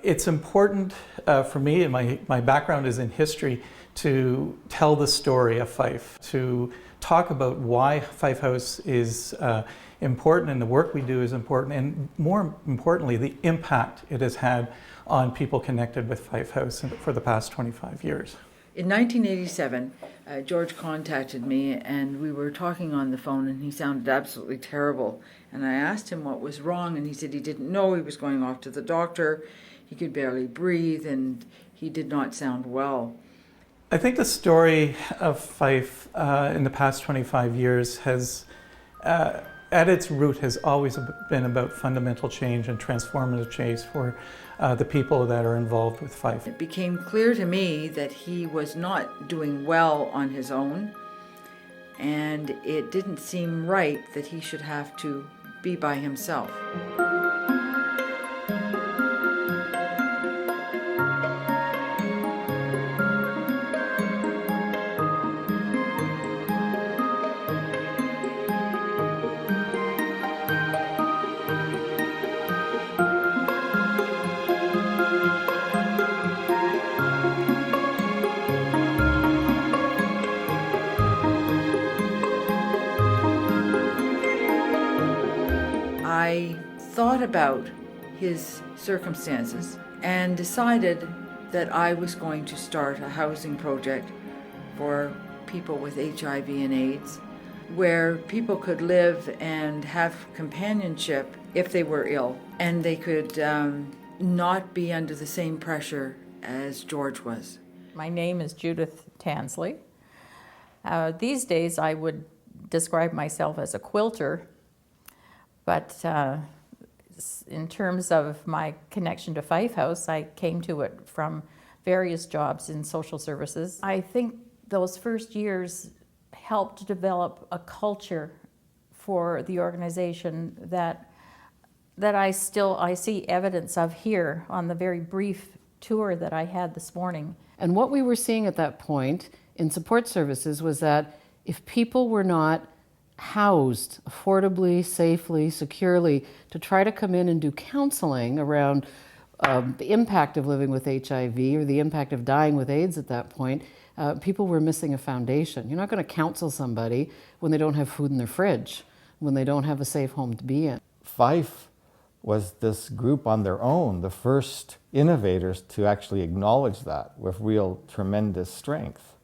It's important for me, and my background is in history, to tell the story of Fife, to talk about why Fife House is important and the work we do is important, and more importantly, the impact it has had on people connected with Fife House for the past 25 years. In 1987, George contacted me and we were talking on the phone and he sounded absolutely terrible. And I asked him what was wrong and he said he didn't know, he was going off to the doctor, he could barely breathe and he did not sound well. I think the story of Fife in the past 25 years has, at its root, has always been about fundamental change and transformative change for the people that are involved with Fife. It became clear to me that he was not doing well on his own, and it didn't seem right that he should have to be by himself. I thought about his circumstances and decided that I was going to start a housing project for people with HIV and AIDS, where people could live and have companionship if they were ill, and they could not be under the same pressure as George was. My name is Judith Tansley. These days I would describe myself as a quilter, but in terms of my connection to Fife House, I came to it from various jobs in social services. I think those first years helped develop a culture for the organization that I see evidence of here on the very brief tour that I had this morning. And what we were seeing at that point in support services was that if people were not housed affordably, safely, securely, to try to come in and do counseling around the impact of living with HIV or the impact of dying with AIDS at that point, people were missing a foundation. You're not going to counsel somebody when they don't have food in their fridge, when they don't have a safe home to be in. Fife was this group on their own, the first innovators to actually acknowledge that with real tremendous strength.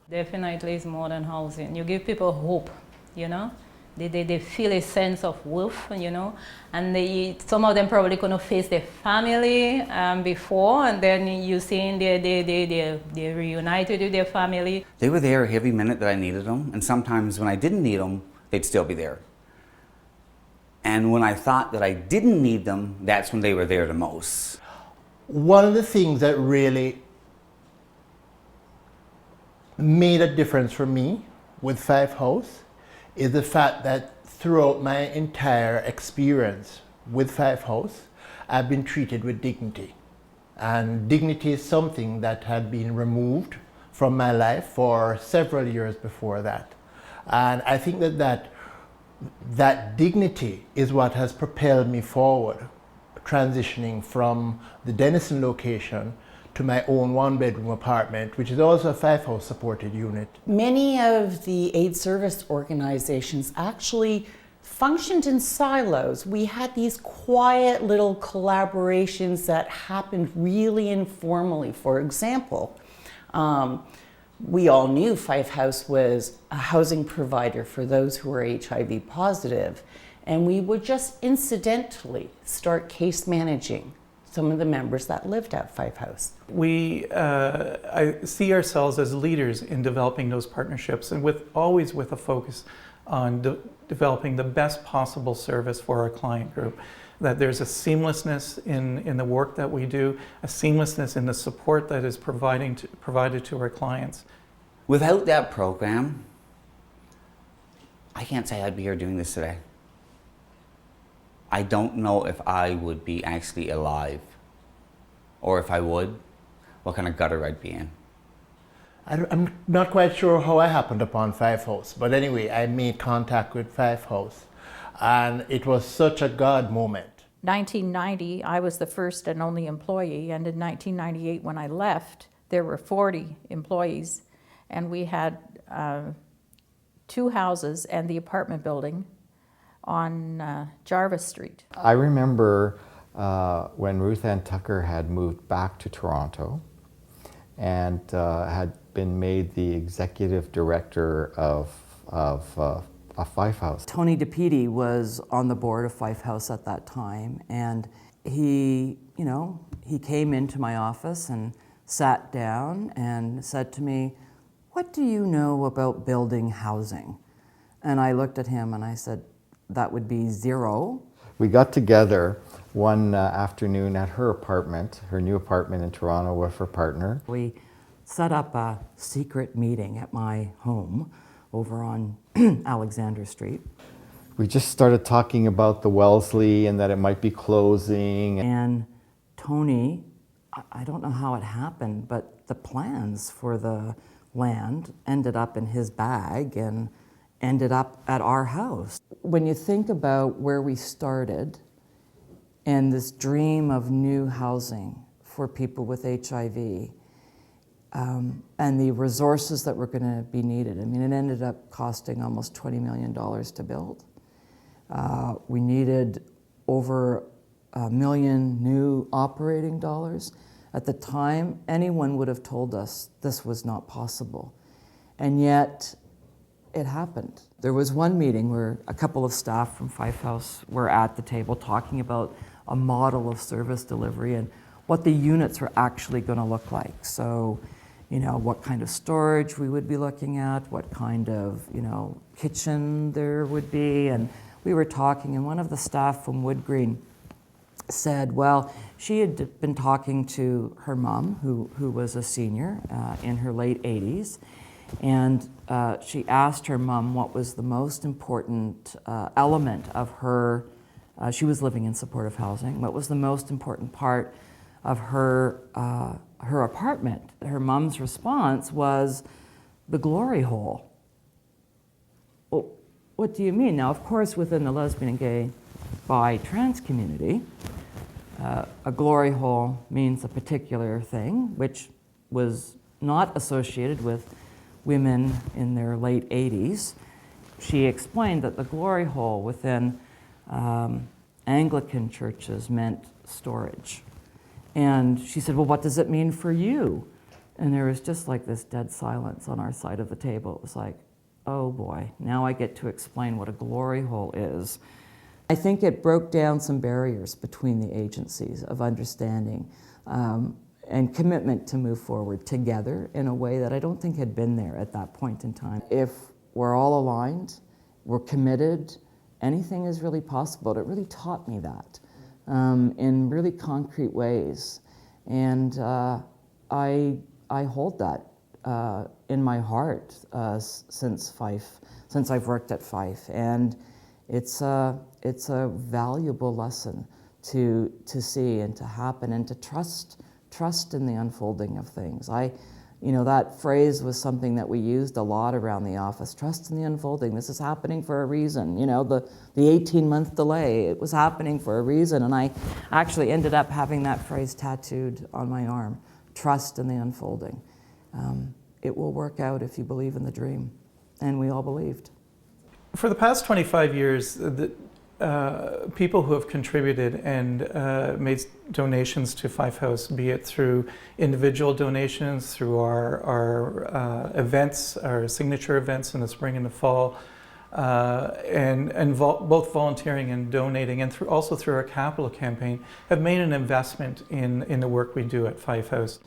Definitely it's more than housing. You give people hope, you know? They feel a sense of worth, you know? And some of them probably couldn't face their family before, and then you see they're reunited with their family. They were there every minute that I needed them, and sometimes when I didn't need them, they'd still be there. And when I thought that I didn't need them, that's when they were there the most. One of the things that really made a difference for me with Fife House is the fact that throughout my entire experience with Fife House, I've been treated with dignity. And dignity is something that had been removed from my life for several years before that. And I think that dignity is what has propelled me forward, transitioning from the Denison location to my own one-bedroom apartment, which is also a Fife House supported unit. Many of the AIDS service organizations actually functioned in silos. We had these quiet little collaborations that happened really informally. For example, we all knew Fife House was a housing provider for those who were HIV positive, and we would just incidentally start case managing some of the members that lived at Fife House. I see ourselves as leaders in developing those partnerships, and always with a focus on developing the best possible service for our client group. That there's a seamlessness in the work that we do, a seamlessness in the support that is provided to our clients. Without that program, I can't say I'd be here doing this today. I don't know if I would be actually alive, or if I would, what kind of gutter I'd be in. I'm not quite sure how I happened upon Fife House, but anyway, I made contact with Fife House, and it was such a God moment. 1990, I was the first and only employee, and in 1998, when I left, there were 40 employees, and we had 2 houses and the apartment building on Jarvis Street. I remember when Ruth Ann Tucker had moved back to Toronto and had been made the executive director of Fife House. Tony DePede was on the board of Fife House at that time, and he came into my office and sat down and said to me, "What do you know about building housing?" And I looked at him and I said, "That would be zero." We got together one afternoon at her apartment, her new apartment in Toronto, with her partner. We set up a secret meeting at my home over on Alexander Street. We just started talking about the Wellesley and that it might be closing. And Tony, I don't know how it happened, but the plans for the land ended up in his bag and ended up at our house. When you think about where we started and this dream of new housing for people with HIV, and the resources that were going to be needed. I mean, it ended up costing almost $20 million to build. We needed over $1 million new operating dollars. At the time, anyone would have told us this was not possible. And yet, it happened. There was one meeting where a couple of staff from Fife House were at the table talking about a model of service delivery and what the units were actually going to look like. So, what kind of storage we would be looking at, what kind of, kitchen there would be. And we were talking, and one of the staff from Wood Green said, well, she had been talking to her mom, who was a senior in her late 80s, and she asked her mom what was the most important element of her, she was living in supportive housing, what was the most important part of her apartment. Her mom's response was the glory hole. Well, what do you mean? Now, of course, within the lesbian, gay, bi, trans community, a glory hole means a particular thing, which was not associated with women in their late 80s. She explained that the glory hole within Anglican churches meant storage. And she said, well, what does it mean for you? And there was just like this dead silence on our side of the table. It was like, oh boy, now I get to explain what a glory hole is. I think it broke down some barriers between the agencies of understanding and commitment to move forward together in a way that I don't think had been there at that point in time. If we're all aligned, we're committed, anything is really possible. It really taught me that. In really concrete ways. And I hold that in my heart since I've worked at Fife. And it's a valuable lesson to see and to happen and to trust in the unfolding of things. That phrase was something that we used a lot around the office. Trust in the unfolding. This is happening for a reason. The 18-month delay, it was happening for a reason. And I actually ended up having that phrase tattooed on my arm. Trust in the unfolding. It will work out if you believe in the dream. And we all believed. For the past 25 years, people who have contributed and made donations to Fife House, be it through individual donations, through our events, our signature events in the spring and the fall, both volunteering and donating, and also through our capital campaign, have made an investment in the work we do at Fife House.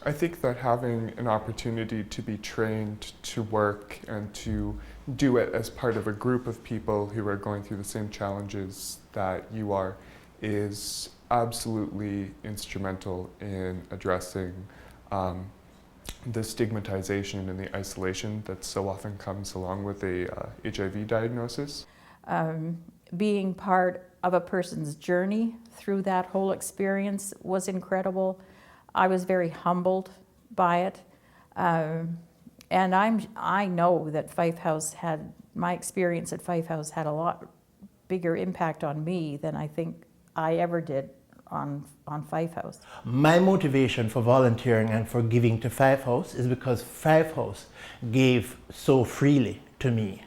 I think that having an opportunity to be trained to work and to do it as part of a group of people who are going through the same challenges that you are is absolutely instrumental in addressing the stigmatization and the isolation that so often comes along with a HIV diagnosis. Being part of a person's journey through that whole experience was incredible. I was very humbled by it. And I know that my experience at Fife House had a lot bigger impact on me than I think I ever did on Fife House. My motivation for volunteering and for giving to Fife House is because Fife House gave so freely to me.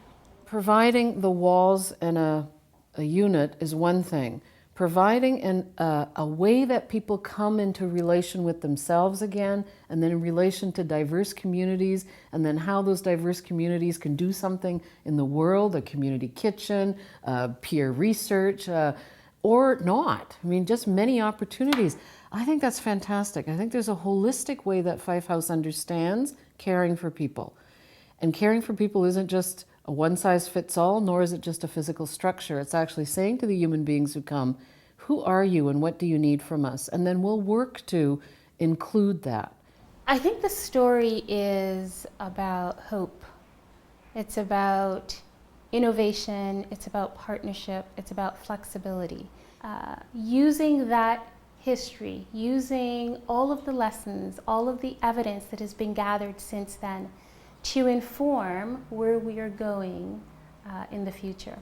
Providing the walls and a unit is one thing. Providing a way that people come into relation with themselves again, and then in relation to diverse communities, and then how those diverse communities can do something in the world, a community kitchen, peer research, or not. I mean, just many opportunities. I think that's fantastic. I think there's a holistic way that Fife House understands caring for people. And caring for people isn't just a one-size-fits-all, nor is it just a physical structure. It's actually saying to the human beings who come, who are you and what do you need from us? And then we'll work to include that. I think the story is about hope. It's about innovation, it's about partnership, it's about flexibility. Using that history, using all of the lessons, all of the evidence that has been gathered since then to inform where we are going in the future.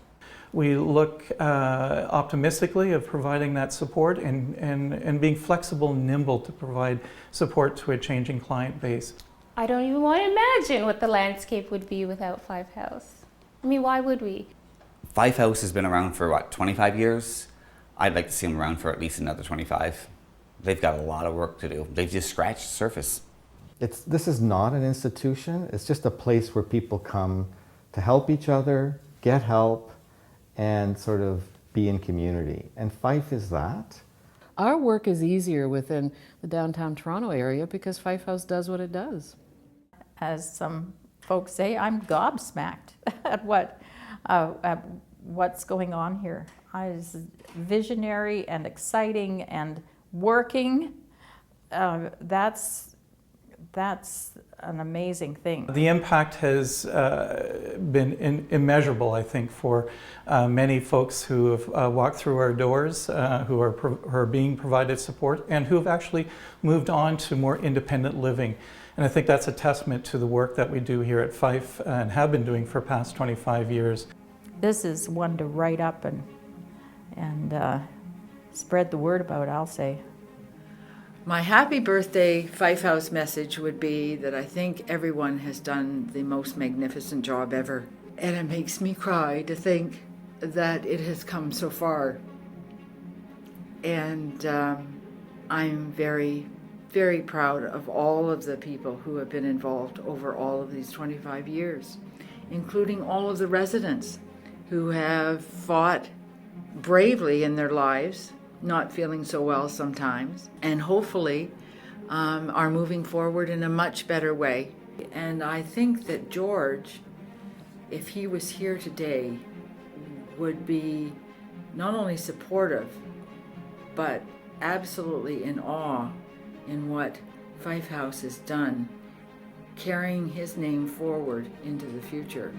We look optimistically of providing that support and being flexible and nimble to provide support to a changing client base. I don't even want to imagine what the landscape would be without Fife House. I mean, why would we? Fife House has been around for what, 25 years? I'd like to see them around for at least another 25. They've got a lot of work to do. They've just scratched the surface. This is not an institution. It's just a place where people come to help each other, get help, and sort of be in community. And Fife is that. Our work is easier within the downtown Toronto area because Fife House does what it does. As some folks say, I'm gobsmacked at what's going on here. It's visionary and exciting and working. That's an amazing thing. The impact has been immeasurable, I think, for many folks who have walked through our doors, who are being provided support, and who have actually moved on to more independent living. And I think that's a testament to the work that we do here at Fife and have been doing for the past 25 years. This is one to write up and spread the word about, I'll say. My happy birthday Fife House message would be that I think everyone has done the most magnificent job ever. And it makes me cry to think that it has come so far. And I'm very, very proud of all of the people who have been involved over all of these 25 years, including all of the residents who have fought bravely in their lives, not feeling so well sometimes, and hopefully are moving forward in a much better way. And I think that George, if he was here today, would be not only supportive, but absolutely in awe in what Fife House has done, carrying his name forward into the future.